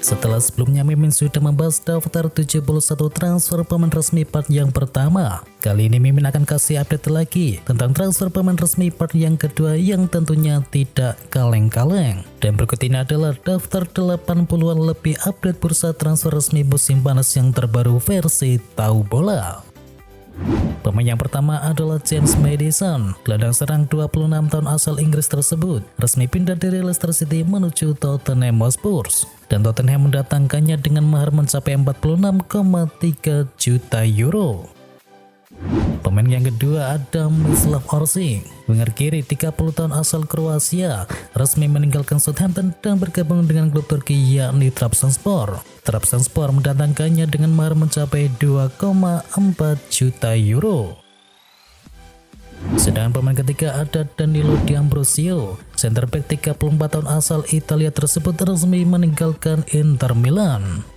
Setelah sebelumnya Mimin sudah membahas daftar 71 transfer pemain resmi part yang pertama, kali ini Mimin akan kasih update lagi tentang transfer pemain resmi part yang kedua yang tentunya tidak kaleng-kaleng. Dan berikut ini adalah daftar 80-an lebih update bursa transfer resmi musim panas yang terbaru versi Tahu Bola. Pemain yang pertama adalah James Maddison. Gelandang serang 26 tahun asal Inggris tersebut resmi pindah dari Leicester City menuju Tottenham Hotspur, dan Tottenham mendatangkannya dengan mahar mencapai 46,3 juta euro. Pemain yang kedua ada Miroslav Orsic. Winger kiri 30 tahun asal Kroasia resmi meninggalkan Southampton dan bergabung dengan klub Turki yakni Trabzonspor. Trabzonspor mendatangkannya dengan mahar mencapai 2,4 juta euro. Sedangkan pemain ketiga ada Danilo D'Ambrosio. Center back 34 tahun asal Italia tersebut resmi meninggalkan Inter Milan.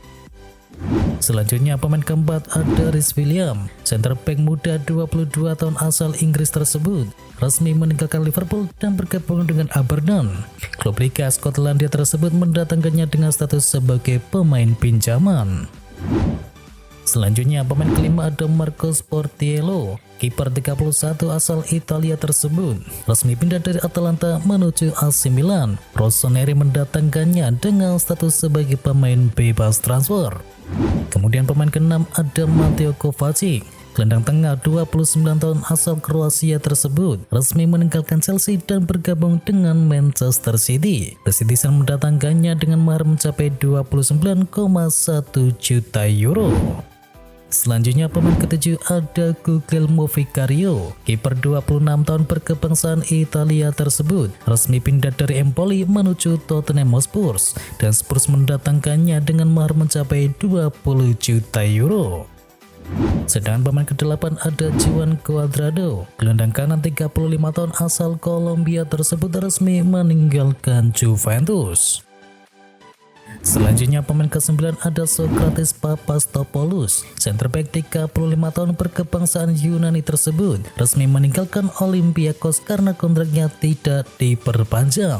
Selanjutnya pemain keempat ada Rhys Williams. Center back muda 22 tahun asal Inggris tersebut resmi meninggalkan Liverpool dan bergabung dengan Aberdeen. Klub Liga Skotlandia tersebut mendatangkannya dengan status sebagai pemain pinjaman. Selanjutnya pemain kelima ada Marco Sportiello. Kiper 31 asal Italia tersebut resmi pindah dari Atalanta menuju AC Milan. Rossoneri mendatangkannya dengan status sebagai pemain bebas transfer. Kemudian pemain keenam ada Mateo Kovacic. Gelandang tengah 29 tahun asal Kroasia tersebut resmi meninggalkan Chelsea dan bergabung dengan Manchester City. The Citizen mendatangkannya dengan mahar mencapai 29,1 juta euro. Selanjutnya pemain ketujuh ada Guglielmo Vicario. Kiper 26 tahun berkebangsaan Italia tersebut resmi pindah dari Empoli menuju Tottenham Hotspur, dan Spurs mendatangkannya dengan mahar mencapai 20 juta euro. Sedangkan pemain ke-8 ada Juan Cuadrado. Gelandang kanan 35 tahun asal Kolombia tersebut resmi meninggalkan Juventus. Selanjutnya pemain ke-9 ada Sokratis Papastopoulos. Center back 35 tahun berkebangsaan Yunani tersebut resmi meninggalkan Olympiakos karena kontraknya tidak diperpanjang.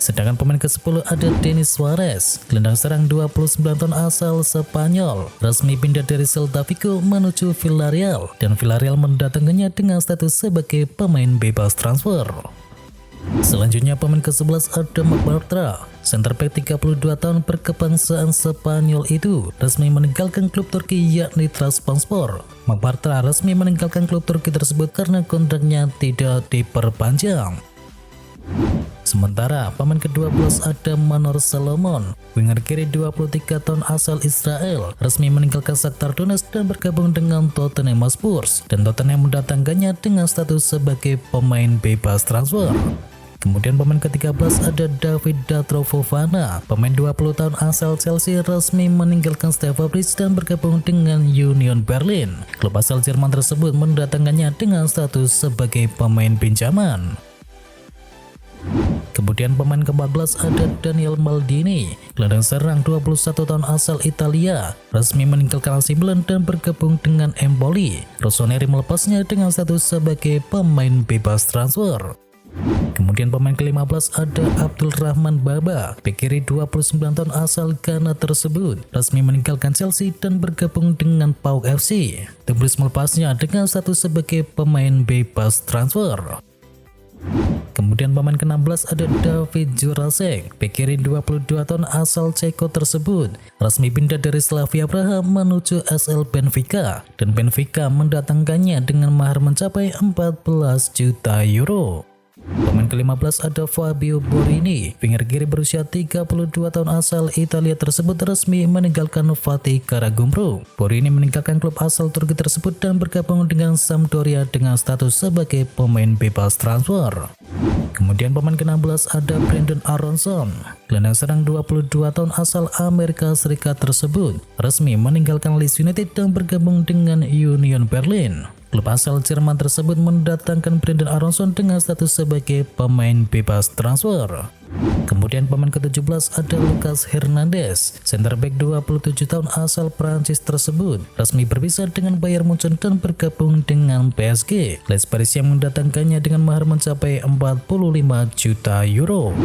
Sedangkan pemain ke-10 ada Denis Suarez. Gelandang serang 29 tahun asal Spanyol resmi pindah dari Celta Vigo menuju Villarreal, dan Villarreal mendatangkannya dengan status sebagai pemain bebas transfer. Selanjutnya pemain ke-11 ada Marc Bartra. Center back 32 tahun berkebangsaan Spanyol itu resmi meninggalkan klub Turki yakni Trabzonspor. Marc Bartra resmi meninggalkan klub Turki tersebut karena kontraknya tidak diperpanjang. Sementara pemain ke-12 ada Manor Solomon. Winger kiri 23 tahun asal Israel resmi meninggalkan Shakhtar Donetsk dan bergabung dengan Tottenham Hotspur, dan Tottenham mendatangkannya dengan status sebagai pemain bebas transfer. Kemudian pemain ke-13 ada David Datro Fofana. Pemain 20 tahun asal Chelsea resmi meninggalkan Stamford Bridge dan bergabung dengan Union Berlin. Klub asal Jerman tersebut mendatangkannya dengan status sebagai pemain pinjaman. Kemudian pemain ke-14 ada Daniel Maldini. Gelandang serang 21 tahun asal Italia resmi meninggalkan AC Milan dan bergabung dengan Empoli. Rossoneri melepasnya dengan status sebagai pemain bebas transfer. Kemudian pemain ke-15 ada Abdul Rahman Baba. Bek kiri 29 tahun asal Ghana tersebut resmi meninggalkan Chelsea dan bergabung dengan PAOK FC. The Blues melepasnya dengan status sebagai pemain bebas transfer. Kemudian pemain ke-16 ada David Jurasek. Bek kiri 22 tahun asal Ceko tersebut resmi pindah dari Slavia Praha menuju SL Benfica, dan Benfica mendatangkannya dengan mahar mencapai 14 juta euro. Pemain ke-15 ada Fabio Borini. Winger kiri berusia 32 tahun asal Italia tersebut resmi meninggalkan Fatih Karagümrük. Borini meninggalkan klub asal Turki tersebut dan bergabung dengan Sampdoria dengan status sebagai pemain bebas transfer. Kemudian pemain ke-16 ada Brandon Aronson. Gelandang serang 22 tahun asal Amerika Serikat tersebut resmi meninggalkan Leeds United dan bergabung dengan Union Berlin. Klub asal Jerman tersebut mendatangkan Brandon Aronson dengan status sebagai pemain bebas transfer. Kemudian pemain ke-17 ada Lucas Hernandez. Center back 27 tahun asal Prancis tersebut resmi berpisah dengan Bayern Munchen dan bergabung dengan PSG. Les Paris yang mendatangkannya dengan mahar mencapai 45 juta euro.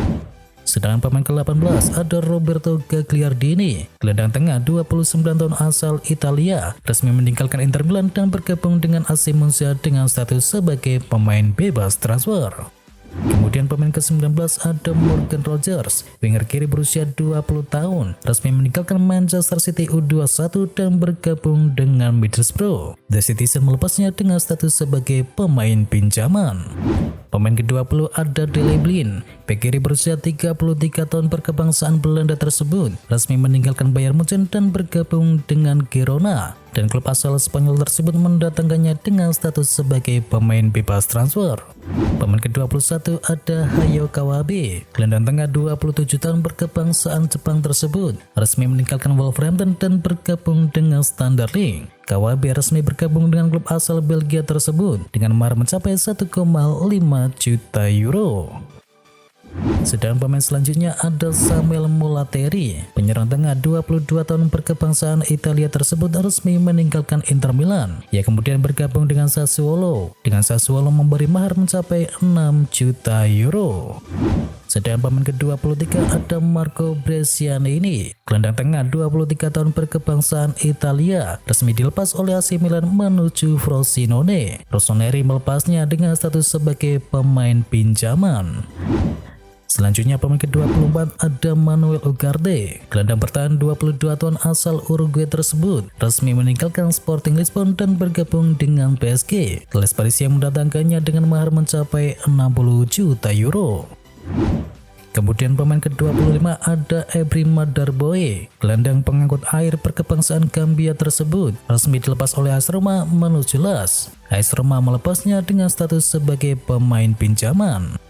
Sedangkan pemain ke-18 ada Roberto Gagliardini, gelandang tengah 29 tahun asal Italia, resmi meninggalkan Inter Milan dan bergabung dengan AC Monza dengan status sebagai pemain bebas transfer. Kemudian pemain ke-19 ada Morgan Rogers, winger kiri berusia 20 tahun, resmi meninggalkan Manchester City U21 dan bergabung dengan Middlesbrough. The Citizen melepasnya dengan status sebagai pemain pinjaman. Pemain ke-20 ada Dele Blind, bek kiri berusia 33 tahun berkebangsaan Belanda tersebut, resmi meninggalkan Bayern Munchen dan bergabung dengan Girona. Dan klub asal Spanyol tersebut mendatangkannya dengan status sebagai pemain bebas transfer. Pemain ke-21 ada Hayo Kawabe, gelandang tengah 27 tahun berkebangsaan Jepang tersebut, resmi meninggalkan Wolverhampton dan bergabung dengan Standard Liège. Kawabe resmi bergabung dengan klub asal Belgia tersebut dengan mahar mencapai 1,5 juta euro. Sedangkan pemain selanjutnya ada Samuel Molateri, penyerang tengah 22 tahun berkebangsaan Italia tersebut resmi meninggalkan Inter Milan. Ia kemudian bergabung dengan Sassuolo. Dengan Sassuolo memberi mahar mencapai 6 juta euro. Sedangkan pemain ke-23 ada Marco Bresciani, gelandang tengah 23 tahun berkebangsaan Italia, resmi dilepas oleh AC Milan menuju Frosinone. Rossoneri melepasnya dengan status sebagai pemain pinjaman. Selanjutnya pemain ke-24 ada Manuel Ugarte, gelandang bertahan 22 tahun asal Uruguay tersebut, resmi meninggalkan Sporting Lisbon dan bergabung dengan PSG. Les Paris yang mendatangkannya dengan mahar mencapai 60 juta euro. Kemudian pemain ke-25 ada Ebrima Darboe, gelandang pengangkut air berkebangsaan Gambia tersebut, resmi dilepas oleh AS Roma menuju LAS. AS Roma melepasnya dengan status sebagai pemain pinjaman.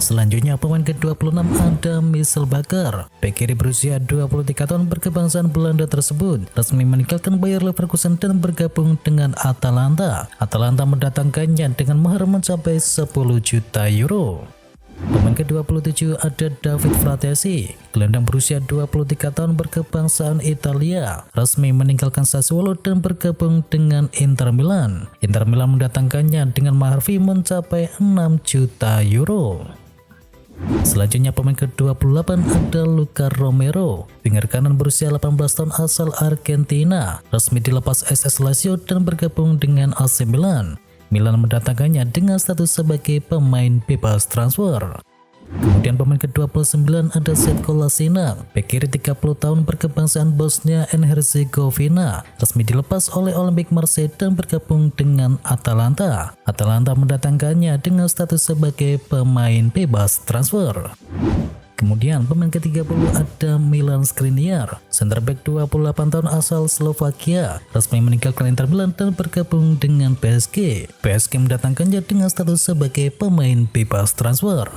Selanjutnya pemain ke-26 ada Michel Bakker, bek kiri berusia 23 tahun berkebangsaan Belanda tersebut, resmi meninggalkan Bayer Leverkusen dan bergabung dengan Atalanta. Atalanta mendatangkannya dengan mahar mencapai 10 juta euro. Pemain ke-27 ada David Fratesi, gelandang berusia 23 tahun berkebangsaan Italia, resmi meninggalkan Sassuolo dan bergabung dengan Inter Milan. Inter Milan mendatangkannya dengan mahar fee mencapai 6 juta euro. Selanjutnya pemain ke-28 ada Lucas Romero, winger kanan berusia 18 tahun asal Argentina, resmi dilepas SS Lazio dan bergabung dengan AC Milan. Milan mendatangkannya dengan status sebagai pemain bebas transfer. Kemudian pemain ke-29 ada Željko Kolasinac, bek kiri 30 tahun berkebangsaan Bosnia and Herzegovina, resmi dilepas oleh Olympique Marseille dan bergabung dengan Atalanta. Atalanta mendatangkannya dengan status sebagai pemain bebas transfer. Kemudian pemain ke-30 ada Milan Skriniar, center back 28 tahun asal Slovakia, resmi meninggalkan Inter Milan dan bergabung dengan PSG. PSG mendatangkannya dengan status sebagai pemain bebas transfer.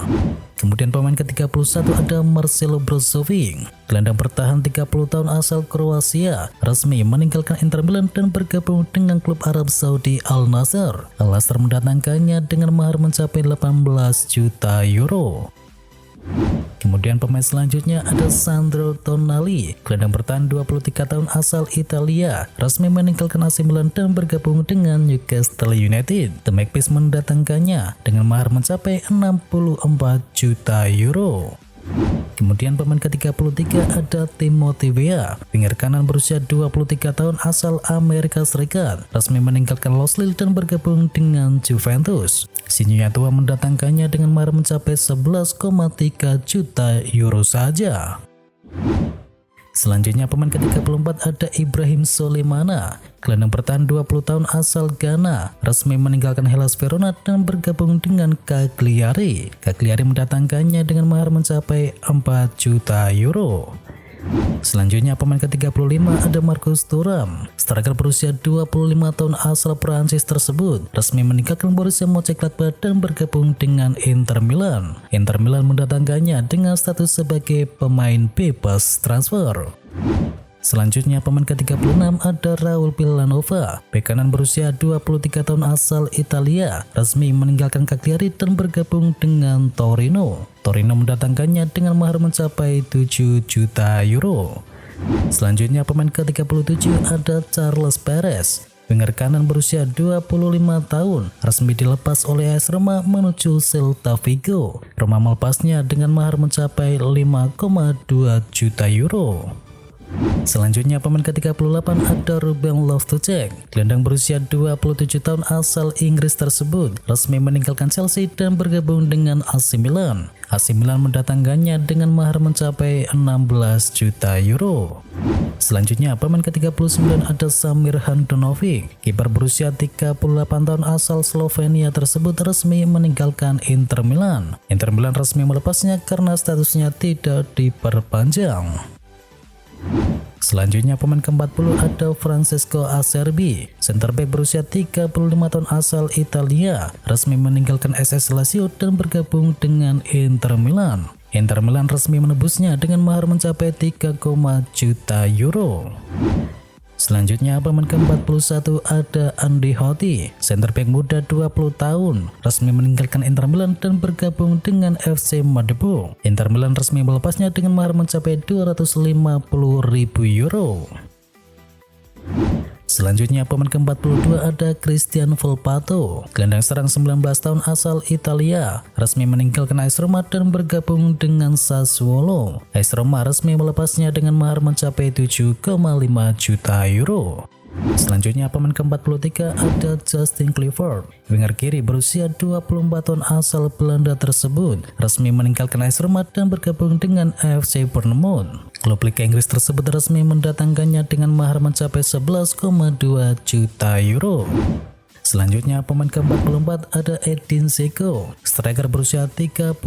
Kemudian pemain ke-31 ada Marcelo Brozovic, gelandang bertahan 30 tahun asal Kroasia, resmi meninggalkan Inter Milan dan bergabung dengan klub Arab Saudi Al Nassr. Al Nassr mendatangkannya dengan mahar mencapai 18 juta euro. Kemudian pemain selanjutnya ada Sandro Tonali, gelandang bertahan 23 tahun asal Italia, resmi meninggalkan AC Milan dan bergabung dengan Newcastle United. The Magpies mendatangkannya dengan mahar mencapai 64 juta euro. Kemudian pemain ke-33 ada Timothy Weah, winger kanan berusia 23 tahun asal Amerika Serikat, resmi meninggalkan Los Lille dan bergabung dengan Juventus. Sinyonya tua mendatangkannya dengan mahar mencapai 11,3 juta euro saja. Selanjutnya pemain ke-34 ada Ibrahim Soleimana, gelandang bertahan 20 tahun asal Ghana, resmi meninggalkan Hellas Verona dan bergabung dengan Cagliari. Cagliari mendatangkannya dengan mahar mencapai 4 juta euro. Selanjutnya pemain ke-35 ada Marcus Thuram, striker berusia 25 tahun asal Prancis tersebut, resmi meninggalkan Borussia Mönchengladbach dan bergabung dengan Inter Milan. Inter Milan mendatangkannya dengan status sebagai pemain bebas transfer. Selanjutnya pemain ke-36 ada Raul Villanova, bek kanan berusia 23 tahun asal Italia, resmi meninggalkan Cagliari dan bergabung dengan Torino. Torino mendatangkannya dengan mahar mencapai 7 juta euro. Selanjutnya pemain ke-37 ada Charles Perez, Winger kanan berusia 25 tahun resmi dilepas oleh AS Roma menuju Celta Vigo. Roma melepasnya dengan mahar mencapai 5,2 juta euro. Selanjutnya pemain ke-38 ada Ruben Loftus-Cheek. Gelandang berusia 27 tahun asal Inggris tersebut resmi meninggalkan Chelsea dan bergabung dengan AC Milan. AC Milan mendatangkannya dengan mahar mencapai 16 juta euro. Selanjutnya pemain ke-39 ada Samir Handanovic. Kiper berusia 38 tahun asal Slovenia tersebut resmi meninggalkan Inter Milan. Inter Milan resmi melepasnya karena statusnya tidak diperpanjang. Selanjutnya pemain ke-40 ada Francesco Acerbi. Center back berusia 35 tahun asal Italia resmi meninggalkan SS Lazio dan bergabung dengan Inter Milan. Inter Milan resmi menebusnya dengan mahar mencapai 3, juta euro. Selanjutnya pemain ke-41 ada Andy Hotti. Center back muda 20 tahun resmi meninggalkan Inter Milan dan bergabung dengan FC Magdeburg. Inter Milan resmi melepasnya dengan mahar mencapai 250.000 euro. Selanjutnya pemain ke-42 ada Cristian Volpato. Gelandang serang 19 tahun asal Italia resmi meninggalkan AS Roma dan bergabung dengan Sassuolo. AS Roma resmi melepasnya dengan mahar mencapai 7,5 juta euro. Selanjutnya pemain ke-43 ada Justin Kluivert. Winger kiri berusia 24 tahun asal Belanda tersebut resmi meninggalkan AS Roma dan bergabung dengan AFC Bournemouth. Klub Liga Inggris tersebut resmi mendatangkannya dengan mahar mencapai 11,2 juta euro. Selanjutnya pemain ke-44 ada Edin Dzeko. Striker berusia 37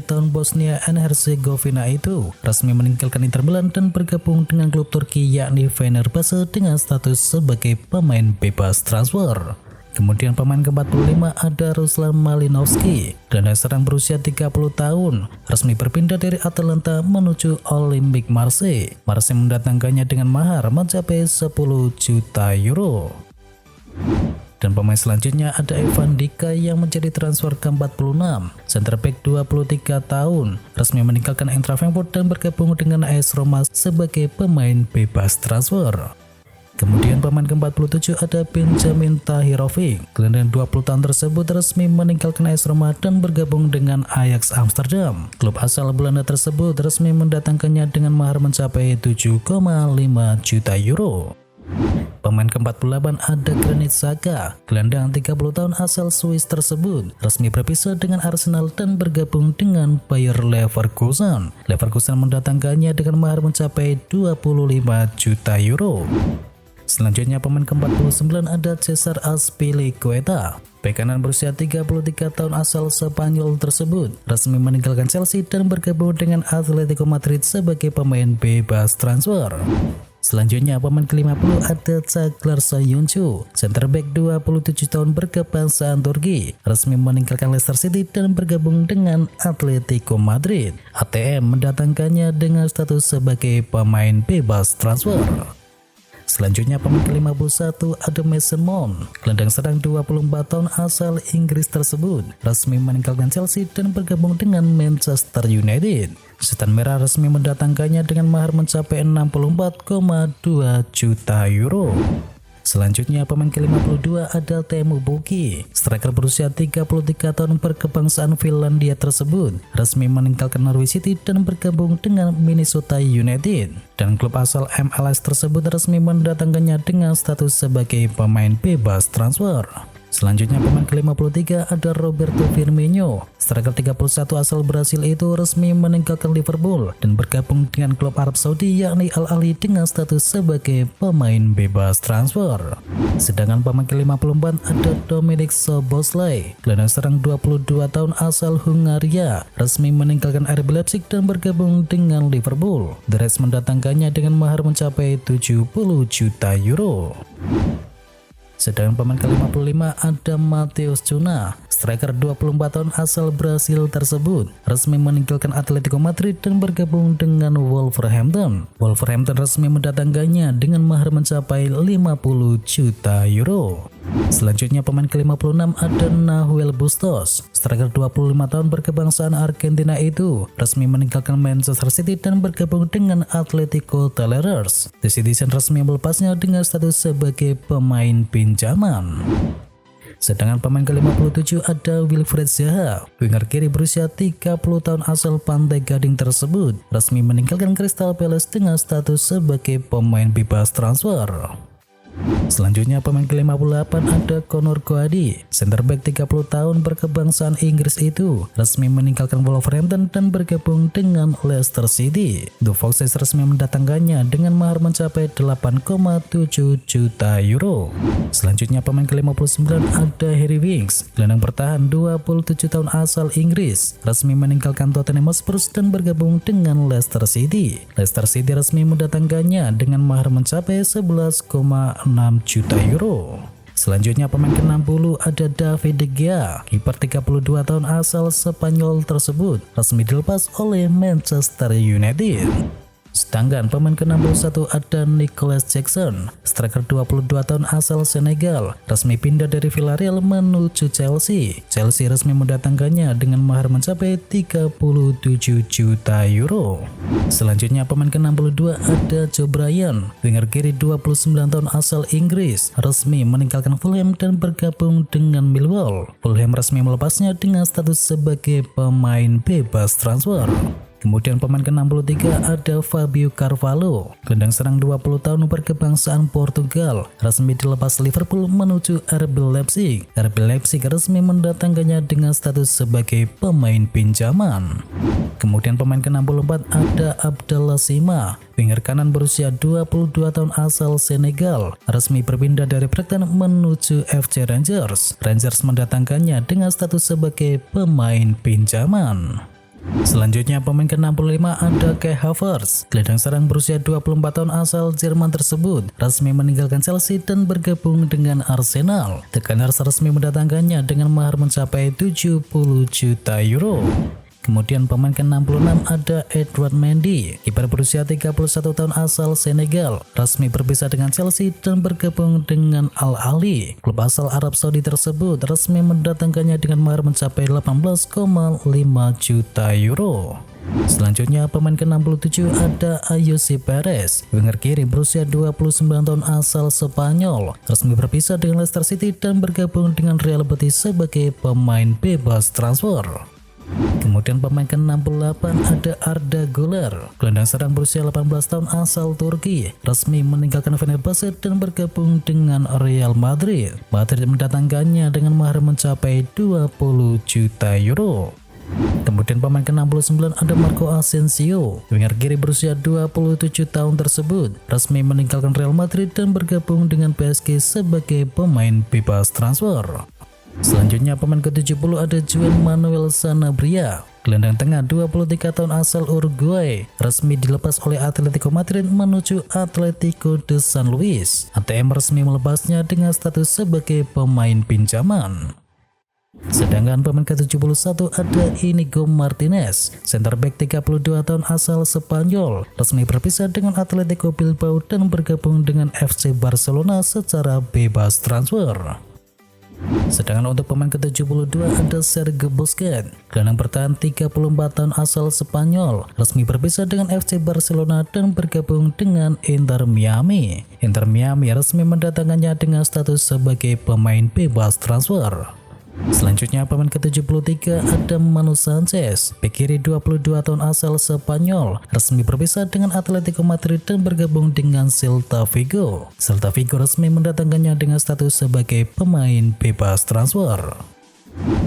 tahun Bosnia and Herzegovina itu resmi meninggalkan Inter Milan dan bergabung dengan klub Turki yakni Fenerbahce dengan status sebagai pemain bebas transfer. Kemudian pemain ke-45 ada Ruslan Malinovski. Gelandang serang berusia 30 tahun resmi berpindah dari Atalanta menuju Olympique Marseille. Marseille mendatangkannya dengan mahar mencapai 10 juta euro. Dan pemain selanjutnya ada Evan Dika yang menjadi transfer ke-46. Center back 23 tahun resmi meninggalkan Eintracht Frankfurt dan bergabung dengan AS Roma sebagai pemain bebas transfer. Kemudian pemain ke-47 ada Benjamin Tahirovic. Gelandang 20 tahun tersebut resmi meninggalkan AS Roma dan bergabung dengan Ajax Amsterdam. Klub asal Belanda tersebut resmi mendatangkannya dengan mahar mencapai 7,5 juta euro. Pemain ke-48 ada Granit Xhaka. Gelandang 30 tahun asal Swiss tersebut resmi berpisah dengan Arsenal dan bergabung dengan Bayer Leverkusen. Leverkusen mendatangkannya dengan mahar mencapai 25 juta euro. Selanjutnya pemain ke-49 ada Cesar Azpilicueta. Bek kanan berusia 33 tahun asal Spanyol tersebut resmi meninggalkan Chelsea dan bergabung dengan Atletico Madrid sebagai pemain bebas transfer. Selanjutnya pemain ke-50 ada Çağlar Söyüncü. Center back 27 tahun berkebangsaan Turki resmi meninggalkan Leicester City dan bergabung dengan Atletico Madrid. ATM mendatangkannya dengan status sebagai pemain bebas transfer. Selanjutnya pemain ke-51 ada Mason Mount. Gelandang serang 24 tahun asal Inggris tersebut resmi meninggalkan Chelsea dan bergabung dengan Manchester United. Setan Merah resmi mendatangkannya dengan mahar mencapai 64,2 juta euro. Selanjutnya pemain ke-52 ada Teemu Pukki. Striker berusia 33 tahun berkebangsaan Finlandia tersebut resmi meninggalkan Norwich City dan bergabung dengan Minnesota United. Dan klub asal MLS tersebut resmi mendatangkannya dengan status sebagai pemain bebas transfer. Selanjutnya pemain ke-53 ada Roberto Firmino. Striker 31 asal Brasil itu resmi meninggalkan Liverpool dan bergabung dengan klub Arab Saudi yakni Al Ahly dengan status sebagai pemain bebas transfer. Sedangkan pemain ke-54 ada Dominik Szoboszlai. Gelandang serang 22 tahun asal Hungaria resmi meninggalkan RB Leipzig dan bergabung dengan Liverpool. The Reds mendatangkannya dengan mahar mencapai 70 juta euro. Sedangkan pemain ke-55 ada Matheus Cunha. Striker 24 tahun asal Brasil tersebut resmi meninggalkan Atletico Madrid dan bergabung dengan Wolverhampton. Wolverhampton resmi mendatangkannya dengan mahar mencapai 50 juta euro. Selanjutnya pemain ke-56 ada Nahuel Bustos. Striker 25 tahun berkebangsaan Argentina itu resmi meninggalkan Manchester City dan bergabung dengan Atletico Talares. The Citizen resmi melepasnya dengan status sebagai pemain pinjaman. Sedangkan pemain ke-57 ada Wilfried Zaha. Winger kiri berusia 30 tahun asal Pantai Gading tersebut resmi meninggalkan Crystal Palace dengan status sebagai pemain bebas transfer. Selanjutnya pemain ke-58 ada Conor Coady. Center back 30 tahun berkebangsaan Inggris itu resmi meninggalkan Wolverhampton dan bergabung dengan Leicester City. The Foxes resmi mendatangkannya dengan mahar mencapai 8,7 juta euro. Selanjutnya pemain ke-59 ada Harry Winks. Gelandang bertahan 27 tahun asal Inggris resmi meninggalkan Tottenham Hotspur dan bergabung dengan Leicester City. Leicester City resmi mendatangkannya dengan mahar mencapai 11,6 juta euro. Selanjutnya pemain ke-60 ada David De Gea. Kiper 32 tahun asal Spanyol tersebut resmi dilepas oleh Manchester United. Sedangkan pemain ke-61 ada Nicholas Jackson. Striker 22 tahun asal Senegal resmi pindah dari Villarreal menuju Chelsea. Chelsea resmi mendatangkannya dengan mahar mencapai 37 juta euro. Selanjutnya pemain ke-62 ada Joe Bryan. Winger kiri 29 tahun asal Inggris resmi meninggalkan Fulham dan bergabung dengan Millwall. Fulham resmi melepasnya dengan status sebagai pemain bebas transfer. Kemudian pemain ke-63 ada Fabio Carvalho. Gelandang serang 20 tahun berkebangsaan Portugal resmi dilepas Liverpool menuju RB Leipzig. RB Leipzig resmi mendatangkannya dengan status sebagai pemain pinjaman. Kemudian pemain ke-64 ada Abdallah Sima. Winger kanan berusia 22 tahun asal Senegal resmi berpindah dari Brighton menuju FC Rangers. Rangers mendatangkannya dengan status sebagai pemain pinjaman. Selanjutnya pemain ke-65 ada Kai Havertz. Gelandang serang berusia 24 tahun asal Jerman tersebut resmi meninggalkan Chelsea dan bergabung dengan Arsenal. The Gunners resmi mendatangkannya dengan mahar mencapai 70 juta euro. Kemudian pemain ke-66 ada Edouard Mendy. Kiper berusia 31 tahun asal Senegal resmi berpisah dengan Chelsea dan bergabung dengan Al Ahly. Klub asal Arab Saudi tersebut resmi mendatangkannya dengan mahar mencapai 18,5 juta euro. Selanjutnya pemain ke-67 ada Ayoze Perez. Winger kiri berusia 29 tahun asal Spanyol resmi berpisah dengan Leicester City dan bergabung dengan Real Betis sebagai pemain bebas transfer. Kemudian pemain ke-68 ada Arda Güler. Gelandang serang berusia 18 tahun asal Turki resmi meninggalkan Fenerbahce dan bergabung dengan Real Madrid. Madrid mendatangkannya dengan mahar mencapai 20 juta euro. Kemudian pemain ke-69 ada Marco Asensio. Winger kiri berusia 27 tahun tersebut resmi meninggalkan Real Madrid dan bergabung dengan PSG sebagai pemain bebas transfer. Selanjutnya pemain ke-70 ada Juan Manuel Sanabria. Gelandang tengah 23 tahun asal Uruguay resmi dilepas oleh Atletico Madrid menuju Atletico de San Luis. ATM resmi melepasnya dengan status sebagai pemain pinjaman. Sedangkan pemain ke-71 ada Inigo Martinez. Center back 32 tahun asal Spanyol resmi berpisah dengan Atletico Bilbao dan bergabung dengan FC Barcelona secara bebas transfer. Sedangkan untuk pemain ke-72 ada Sergio Busquets. Gelandang bertahan 34 tahun asal Spanyol resmi berpisah dengan FC Barcelona dan bergabung dengan Inter Miami. Inter Miami resmi mendatangkannya dengan status sebagai pemain bebas transfer. Selanjutnya pemain ke-73 ada Manu Sanchez. Bek kiri 22 tahun asal Spanyol resmi berpisah dengan Atletico Madrid dan bergabung dengan Celta Vigo. Celta Vigo resmi mendatangkannya dengan status sebagai pemain bebas transfer.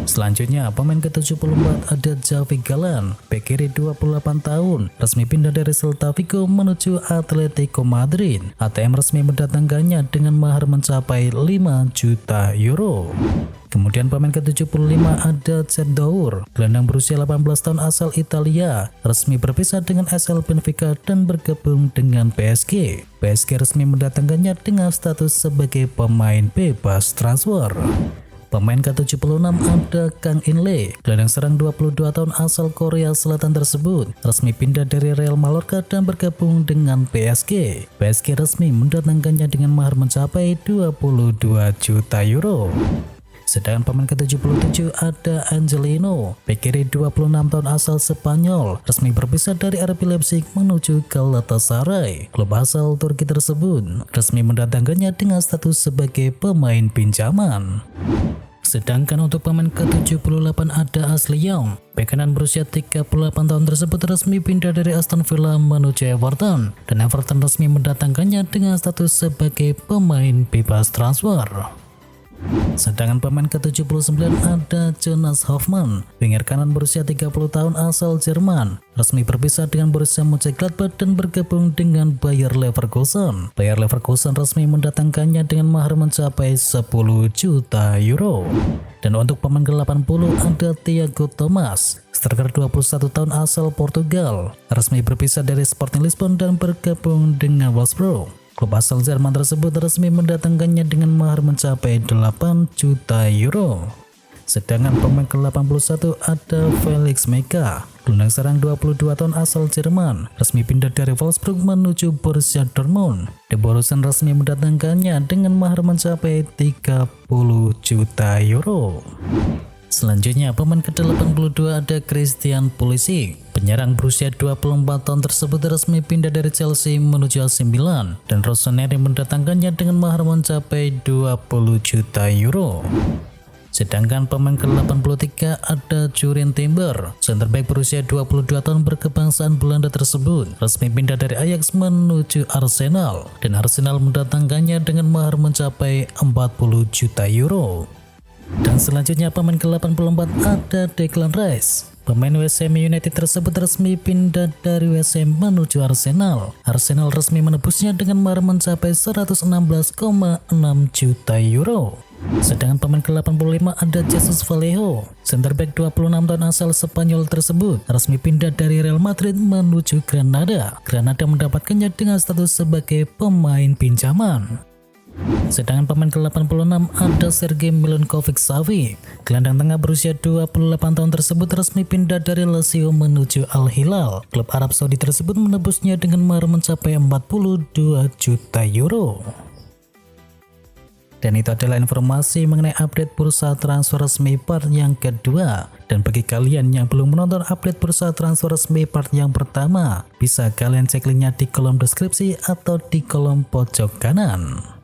Selanjutnya pemain ke-74 ada Javi Galán. Bek kiri 28 tahun resmi pindah dari Celta Vigo menuju Atletico Madrid. ATM resmi mendatangkannya dengan mahar mencapai 5 juta euro. Kemudian pemain ke-75 ada Chad Daur. Gelandang berusia 18 tahun asal Italia resmi berpisah dengan SL Benfica dan bergabung dengan PSG. PSG resmi mendatangkannya dengan status sebagai pemain bebas transfer. Pemain ke-76 ada Kang In Lee. Gelandang serang 22 tahun asal Korea Selatan tersebut resmi pindah dari Real Mallorca dan bergabung dengan PSG. PSG resmi mendatangkannya dengan mahar mencapai 22 juta euro. Sedangkan pemain ke-77 ada Angelino. Bek kiri 26 tahun asal Spanyol resmi berpisah dari RB Leipzig menuju Galatasaray. Klub asal Turki tersebut resmi mendatangkannya dengan status sebagai pemain pinjaman. Sedangkan untuk pemain ke-78 ada Ashley Young. Bek kanan berusia 38 tahun tersebut resmi pindah dari Aston Villa menuju Everton, dan Everton resmi mendatangkannya dengan status sebagai pemain bebas transfer. Sedangkan pemain ke-79 ada Jonas Hoffmann. Winger kanan berusia 30 tahun asal Jerman resmi berpisah dengan Borussia Mönchengladbach dan bergabung dengan Bayer Leverkusen. Bayer Leverkusen resmi mendatangkannya dengan mahar mencapai 10 juta euro. Dan untuk pemain ke-80 ada Thiago Thomas. Striker 21 tahun asal Portugal resmi berpisah dari Sporting Lisbon dan bergabung dengan Wolfsburg. Klub asal Jerman tersebut resmi mendatangkannya dengan mahar mencapai 8 juta euro. Sedangkan pemain ke-81 ada Felix Mega. Gelandang serang 22 tahun asal Jerman resmi pindah dari Wolfsburg menuju Borussia Dortmund. The Borussen resmi mendatangkannya dengan mahar mencapai 30 juta euro. Selanjutnya pemain ke-82 ada Christian Pulisic. Penyerang berusia 24 tahun tersebut resmi pindah dari Chelsea menuju AC Milan, dan Rossoneri mendatangkannya dengan mahar mencapai 20 juta euro. Sedangkan pemain ke-83 ada Jurien Timber. Center back berusia 22 tahun berkebangsaan Belanda tersebut resmi pindah dari Ajax menuju Arsenal, dan Arsenal mendatangkannya dengan mahar mencapai 40 juta euro. Dan selanjutnya pemain ke-84 ada Declan Rice. Pemain West Ham United tersebut resmi pindah dari West Ham menuju Arsenal. Arsenal resmi menebusnya dengan mahar mencapai 116,6 juta euro. Sedangkan pemain ke-85 ada Jesus Vallejo. Center back 26 tahun asal Spanyol tersebut resmi pindah dari Real Madrid menuju Granada. Granada mendapatkannya dengan status sebagai pemain pinjaman. Sedangkan pemain ke-86 ada Sergei Milinkovic-Savic. Gelandang tengah berusia 28 tahun tersebut resmi pindah dari Lazio menuju Al Hilal. Klub Arab Saudi tersebut menebusnya dengan mahar mencapai 42 juta euro. Dan itu adalah informasi mengenai update bursa transfer resmi part yang kedua. Dan bagi kalian yang belum menonton update bursa transfer resmi part yang pertama, bisa kalian cek linknya di kolom deskripsi atau di kolom pojok kanan.